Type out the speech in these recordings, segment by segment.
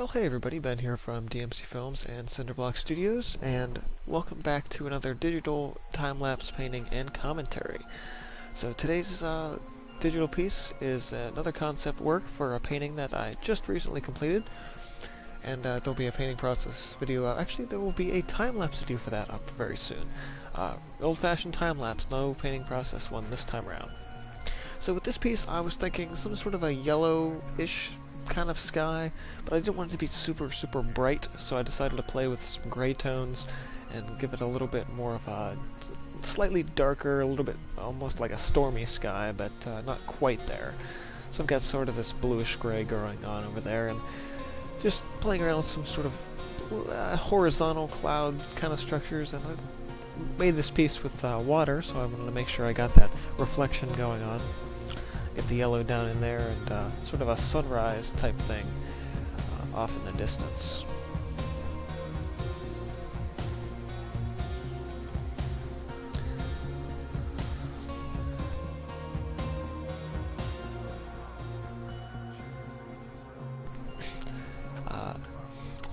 Well, hey everybody, Ben here from DMC Films and Cinderblock Studios, and welcome back to another digital time-lapse painting and commentary. So today's digital piece is another concept work for a painting that I just recently completed, and there'll be a painting process video. Actually, there will be a time-lapse video for that up very soon. Old-fashioned time-lapse, no painting process one this time around. So with this piece, I was thinking some sort of a yellow-ish kind of sky, but I didn't want it to be super bright, so I decided to play with some gray tones and give it a little bit more of a slightly darker, a little bit almost like a stormy sky, but not quite there. So I've got sort of this bluish gray going on over there, and just playing around with some sort of horizontal cloud kind of structures, and I made this piece with water, so I wanted to make sure I got that reflection going on. Get the yellow down in there, and sort of a sunrise type thing off in the distance.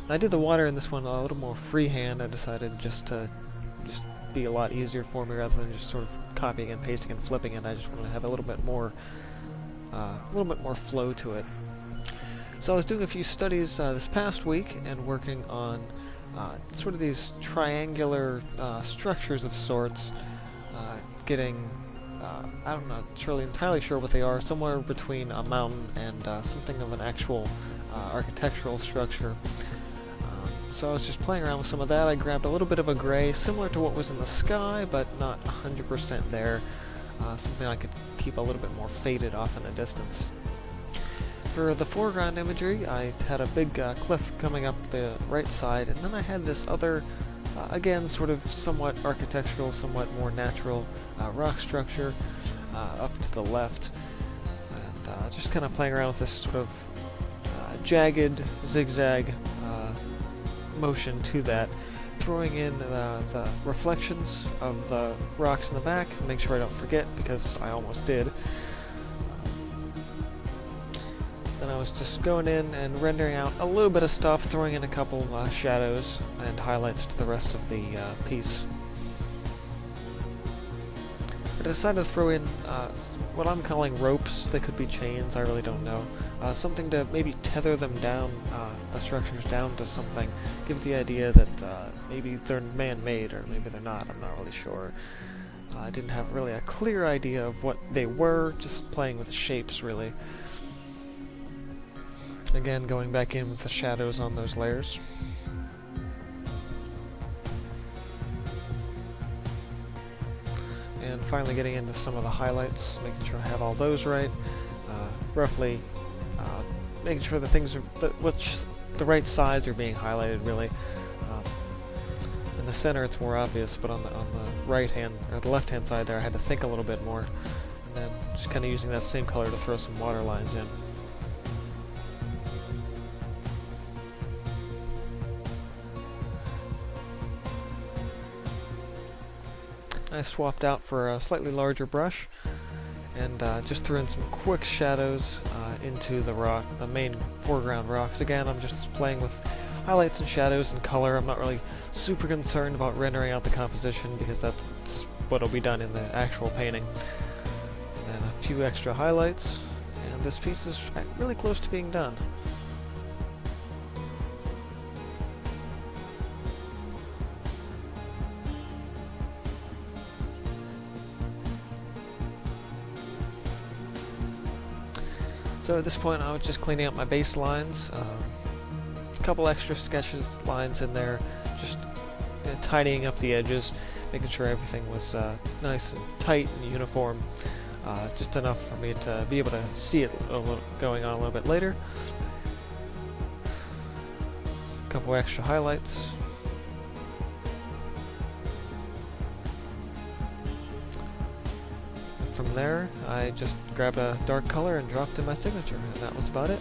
I did the water in this one a little more freehand. I decided just be a lot easier for me rather than just sort of copying and pasting and flipping it. I just wanted to have a little bit more flow to it. So I was doing a few studies this past week and working on sort of these triangular structures of sorts, getting I'm not entirely sure what they are, somewhere between a mountain and something of an actual architectural structure. So I was just playing around with some of that. I grabbed a little bit of a gray, similar to what was in the sky, but not 100% there. Something I could keep a little bit more faded off in the distance. For the foreground imagery, I had a big cliff coming up the right side, and then I had this other, again, sort of somewhat architectural, somewhat more natural rock structure up to the left. And just kind of playing around with this sort of jagged, zigzag motion to that, throwing in the reflections of the rocks in the back, make sure I don't forget, because I almost did. Then I was just going in and rendering out a little bit of stuff, throwing in a couple shadows and highlights to the rest of the piece. I decided to throw in what I'm calling ropes. They could be chains, I really don't know. Something to maybe tether them down, the structures down to something. Give the idea that maybe they're man-made, or maybe they're not, I'm not really sure. I didn't have really a clear idea of what they were, just playing with shapes, really. Again, going back in with the shadows on those layers. And finally getting into some of the highlights, making sure I have all those right. Roughly making sure the things are, the right sides are being highlighted, really. In the center it's more obvious, but on the right hand, or the left hand side there, I had to think a little bit more. And then just kind of using that same color to throw some water lines in. I swapped out for a slightly larger brush, and just threw in some quick shadows into the main foreground rocks. Again, I'm just playing with highlights and shadows and color. I'm not really super concerned about rendering out the composition, because that's what'll be done in the actual painting. And then a few extra highlights, and this piece is really close to being done. So at this point I was just cleaning up my base lines, a couple extra sketches lines in there, just tidying up the edges, making sure everything was nice and tight and uniform, just enough for me to be able to see it going on a little bit later. A couple extra highlights. From there, I just grabbed a dark color and dropped in my signature, and that was about it.